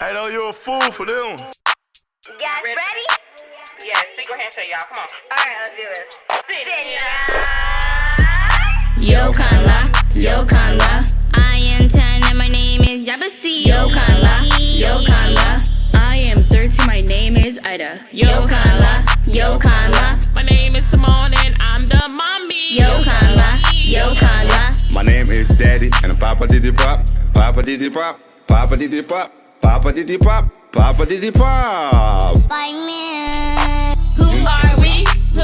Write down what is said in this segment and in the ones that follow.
I know you a fool for them. You guys ready? Yes, single handshake, y'all. Come on. Alright, let's do this. Sinyan. Yo Kanla, I am 10 and my name is Yabasi. Yo Kanla, I am 13, my name is Ida. Yo Kanla, My name is Simone and I'm the mommy. Yo Kanla, My name is Daddy, and Papa Diddy Pop, Papa Diddy Pop, Papa Diddy Pop, Papa Diddy Pop, Papa Diddy Pop. Who are we? The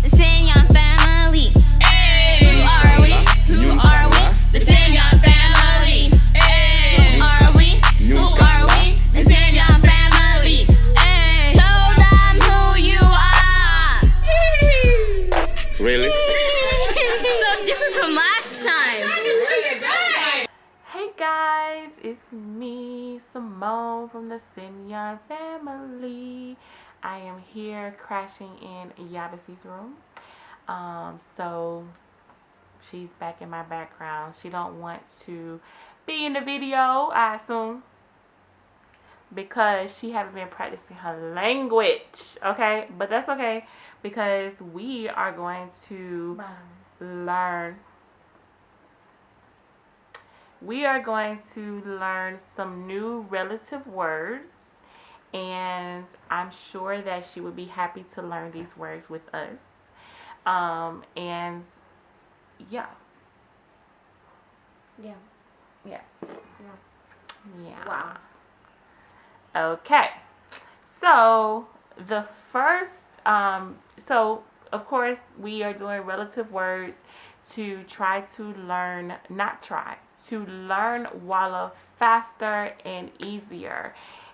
Sinyan family. Hey. Who are we? The Sinyan family. Hey. Who are we? The Sinyan family. Hey. Show them who you are. Really? So different from last time. Hey guys, it's me, Simone from the Sinyan family. I am here crashing in Yabasi's room. So she's back in my background. She don't want to be in the video, I assume, because she haven't been practicing her language. Okay, but that's okay because we are going to learn. We are going to learn some new relative words, and I'm sure that she would be happy to learn these words with us. And yeah. Wow. Okay. So the first, so of course we are doing relative words to try to learn, to learn Walla faster and easier.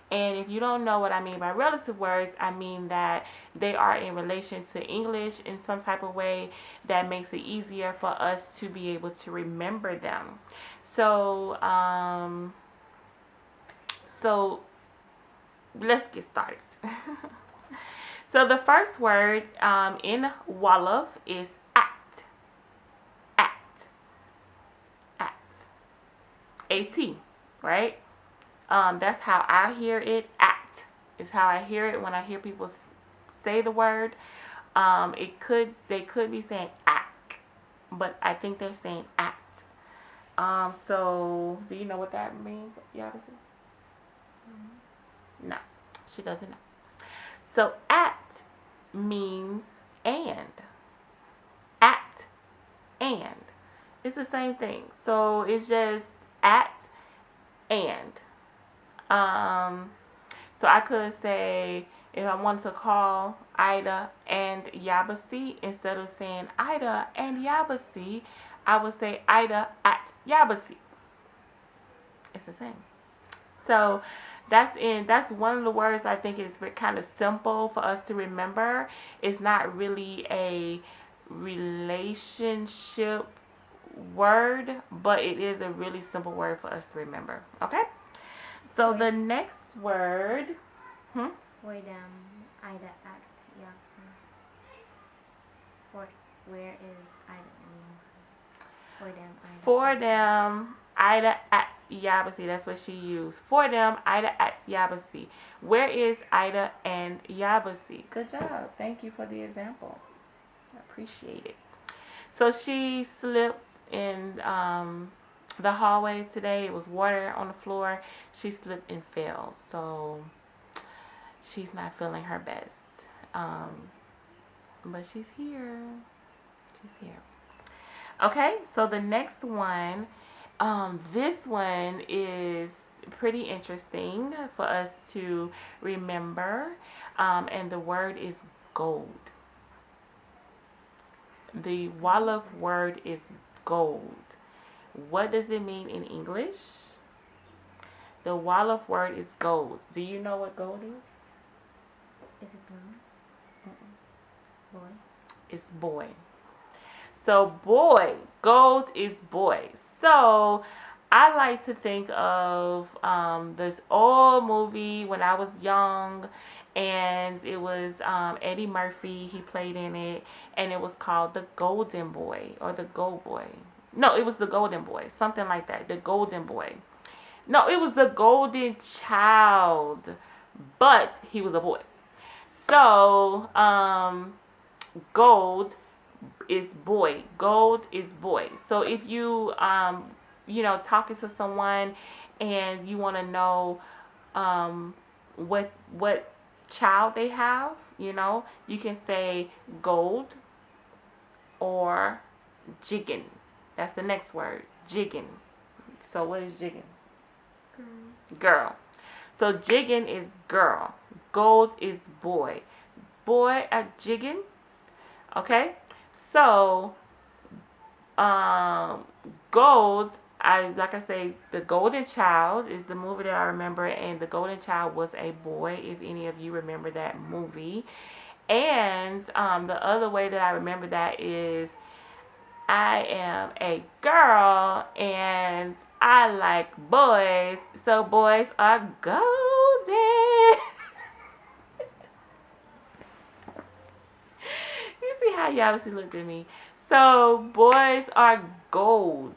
And if you don't know what I mean by relative words, I mean that they are in relation to English in some type of way that makes it easier for us to be able to remember them. So, let's get started. So the first word in Wolof is act. Act. Act. A-T, right? That's how I hear it. Act is how I hear it when I hear people say the word. They could be saying act, but I think they're saying act. So do you know what that means, Yabasi? No, she doesn't know. So act means and. Act and. It's the same thing. So it's just act and. So I could say, if I wanted to call Ida and Yabasi, instead of saying Ida and Yabasi, I would say Ida at Yabasi. It's the same. So that's one of the words I think is kind of simple for us to remember. It's not really a relationship word, but it is a really simple word for us to remember. Okay? So the next word, For them, Ida act Yabsi. Where is Ida and Yabsi? For them, Ida at Yabasi. That's what she used. For them, Ida at Yabasi. Where is Ida and Yabasi? Good job. Thank you for the example. I appreciate it. So she slipped in the hallway today. It was water on the floor. She slipped and fell. So she's not feeling her best. But she's here. She's here. Okay, so the next one, this one is pretty interesting for us to remember, and the word is gold. The Wolof word is gold. What does it mean in English? The Wolof word is gold. Do you know what gold is? Is it blue? Boy. It's boy. So boy, gold is boy. So I like to think of this old movie when I was young, and it was Eddie Murphy. He played in it, and it was called The Golden Boy or The Gold Boy. No, it was The Golden Boy, something like that. The Golden Boy. No, it was the golden child, but he was a boy. So, gold is boy. Gold is boy. So if you talking to someone and you want to know what child they have, you can say gold or jiggin. That's the next word, jiggin. So what is jiggin? Girl. So jiggin is girl. Gold is boy. Boy at jiggin. Okay? So gold, like I say, The Golden Child is the movie that I remember, and The Golden Child was a boy, if any of you remember that movie. And the other way that I remember that is I am a girl and I like boys, so boys are golden. You see how y'all looked at me? So boys are golden,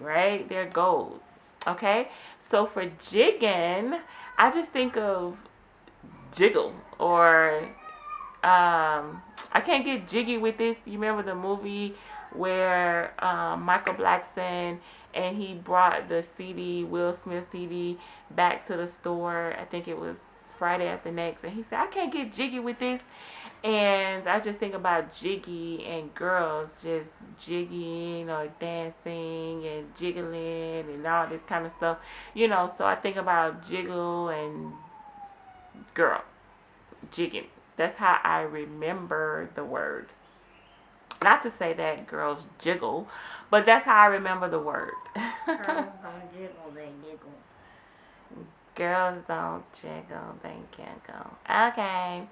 right? They're golds. Okay? So for jigging, I just think of jiggle or I can't get jiggy with this. You remember the movie where Michael Blackson and he brought the CD, Will Smith CD, back to the store. I think it was Friday After Next, and he said, I can't get jiggy with this. And I just think about jiggy and girls just jigging or dancing and jiggling and all this kind of stuff. So I think about jiggle and girl, jigging. That's how I remember the word. Not to say that girls jiggle, but that's how I remember the word. Girls don't jiggle, they giggle. Girls don't jiggle, they giggle. Okay.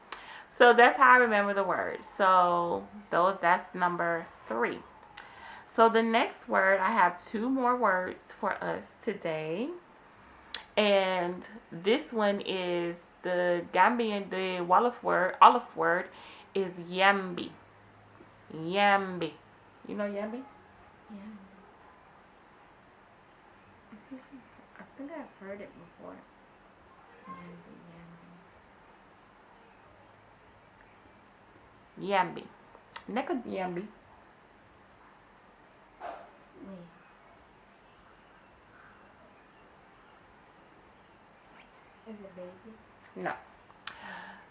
So that's how I remember the word. So that's number 3. So the next word, I have 2 more words for us today. And this one is the Gambian, the Wolof word is yambi. Yambi. You know yambi? Yeah. I think I've heard it before. Yambi. Neka yambi. Wait. Is it baby? No.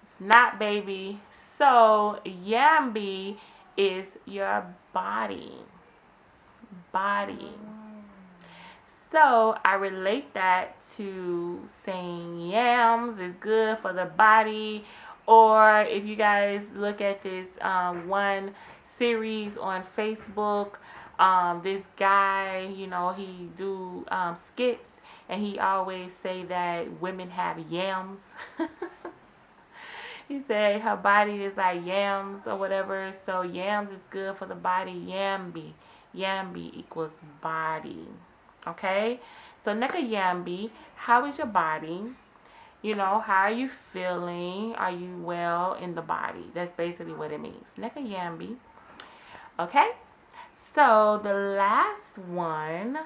It's not baby. So yambi is your body. Body. So I relate that to saying yams is good for the body. Or if you guys look at this one series on Facebook, this guy, he do skits, and he always say that women have yams. He said her body is like yams or whatever. So yams is good for the body. Yambi. Yambi equals body. Okay? So neka yambi, how is your body? How are you feeling? Are you well in the body? That's basically what it means. Neka yambi. Okay? So the last one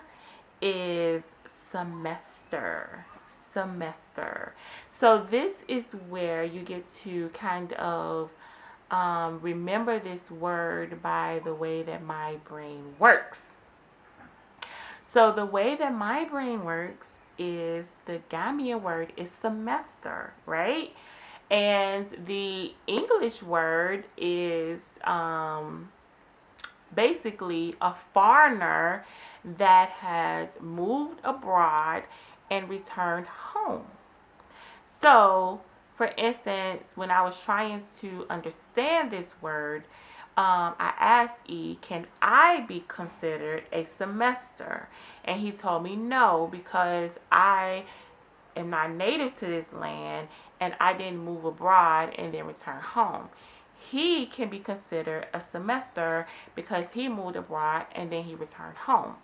is semester. Semester. So this is where you get to kind of remember this word by the way that my brain works. So the way that my brain works is the Gambian word is semester, right? And the English word is basically a foreigner that has moved abroad and returned home. So, for instance, when I was trying to understand this word, I asked E, can I be considered a semester? And he told me no, because I am not native to this land and I didn't move abroad and then return home. He can be considered a semester because he moved abroad and then he returned home.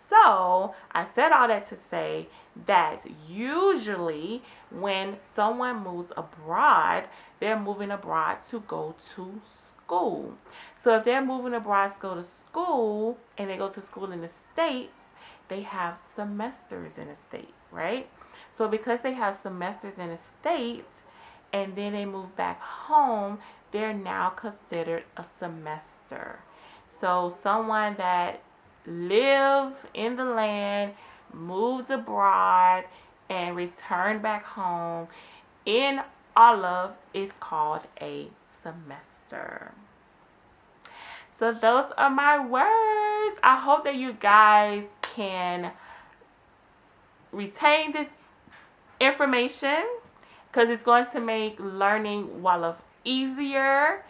So I said all that to say that usually when someone moves abroad, they're moving abroad to go to school. So if they're moving abroad to go to school and they go to school in the States, they have semesters in a state, right? So because they have semesters in a state and then they move back home, they're now considered a semester. So someone that lived in the land, moved abroad, and returned back home in Olive is called a semester. So those are my words. I hope that you guys can retain this information because it's going to make learning Wolof easier,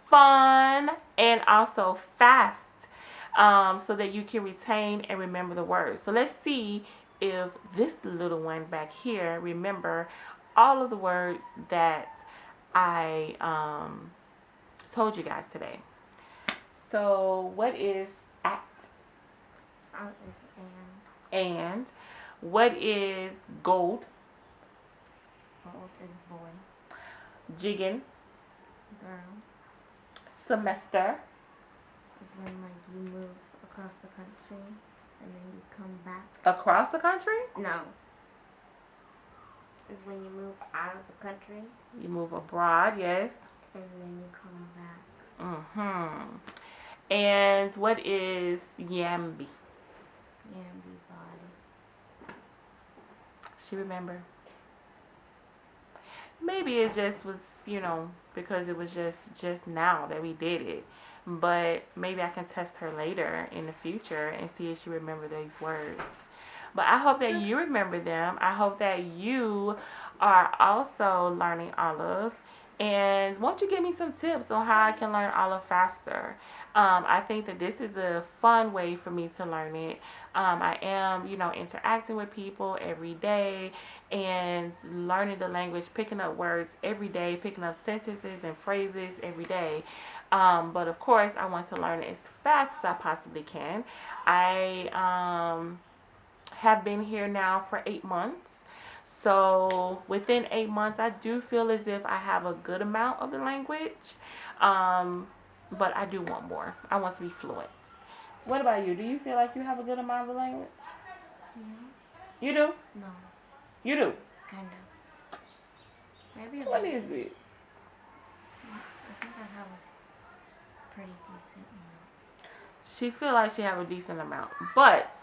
fun, and also fast, so that you can retain and remember the words. So let's see if this little one back here remember all of the words that I told you guys today. So what is at? Out is And what is gold? Gold is boy. Jiggin. Girl Semester. is when like you move across the country and then you come back. Across the country? No. Is when you move out of the country You move abroad, yes. and then you come back. Mm-hmm. And what is Yambi? Yambi body. She remember? Maybe it just was, because it was just now that we did it. But maybe I can test her later in the future and see if she remember these words. But I hope that you remember them. I hope that you are also learning Olive. And won't you give me some tips on how I can learn Olive faster? I think that this is a fun way for me to learn it. I am, interacting with people every day and learning the language, picking up words every day, picking up sentences and phrases every day. But of course, I want to learn it as fast as I possibly can. I have been here now for 8 months. So within 8 months, I do feel as if I have a good amount of the language. But I do want more. I want to be fluent. What about you? Do you feel like you have a good amount of the language? Yeah. You do? No. You do? Kind of. Maybe a What little. is it? I think I have a pretty decent amount. She feel like she have a decent amount, but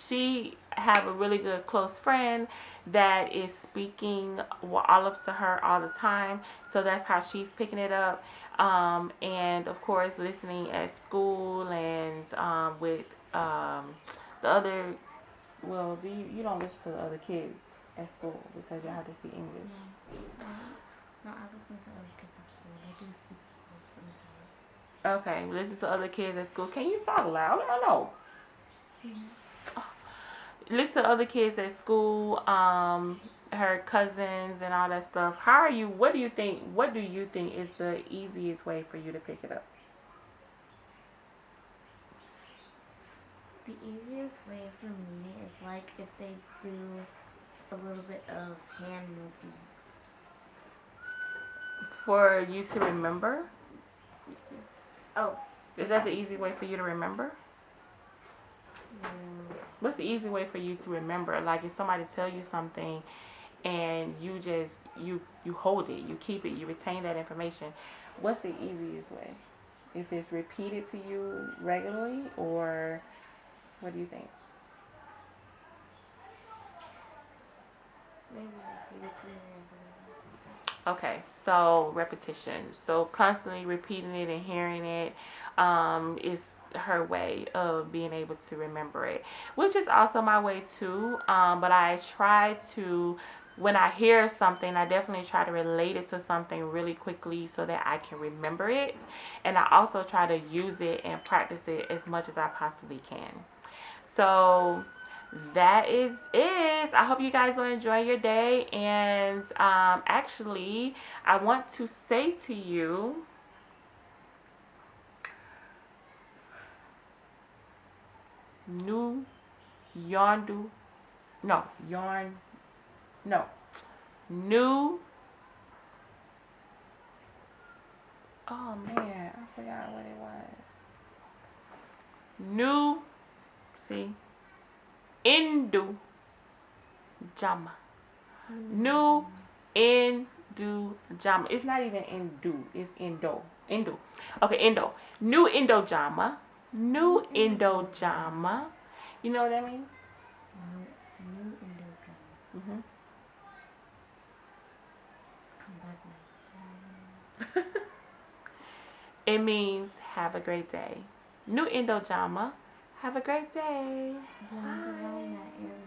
she have a really good close friend that is speaking Olive to her all the time, so that's how she's picking it up. And of course listening at school and with the other, well, you don't listen to the other kids at school because you have to speak English. No, I listen to other kids at school. They do speak sometimes. Okay, listen to other kids at school. Can you talk loud? I don't know. Listen to other kids at school, her cousins and all that stuff. What do you think is the easiest way for you to pick it up? The easiest way for me is like if they do a little bit of hand movements. For you to remember? Oh. Is that the easy way for you to remember? Mm. What's the easy way for you to remember? Like if somebody tell you something and you just, you hold it, you keep it, you retain that information. What's the easiest way? If it's repeated to you regularly, or what do you think? Maybe repeat it to me. Okay, so repetition. So constantly repeating it and hearing it is her way of being able to remember it, which is also my way too. But I try to, when I hear something, I definitely try to relate it to something really quickly so that I can remember it. And I also try to use it and practice it as much as I possibly can. So that is it. I hope you guys will enjoy your day. And actually, I want to say to you, new yarn new, oh man, I forgot what it was. New, see, Indu Jama. New Indu Jama. It's not even Indu. It's Indo. Indo. Okay, Indo. New Indo Jama. New Indo Jama. You know what that means? New Indo Jama. Mm-hmm. Come back next time. It means have a great day. New Indo Jama. Have a great day. Yeah, I was around that area.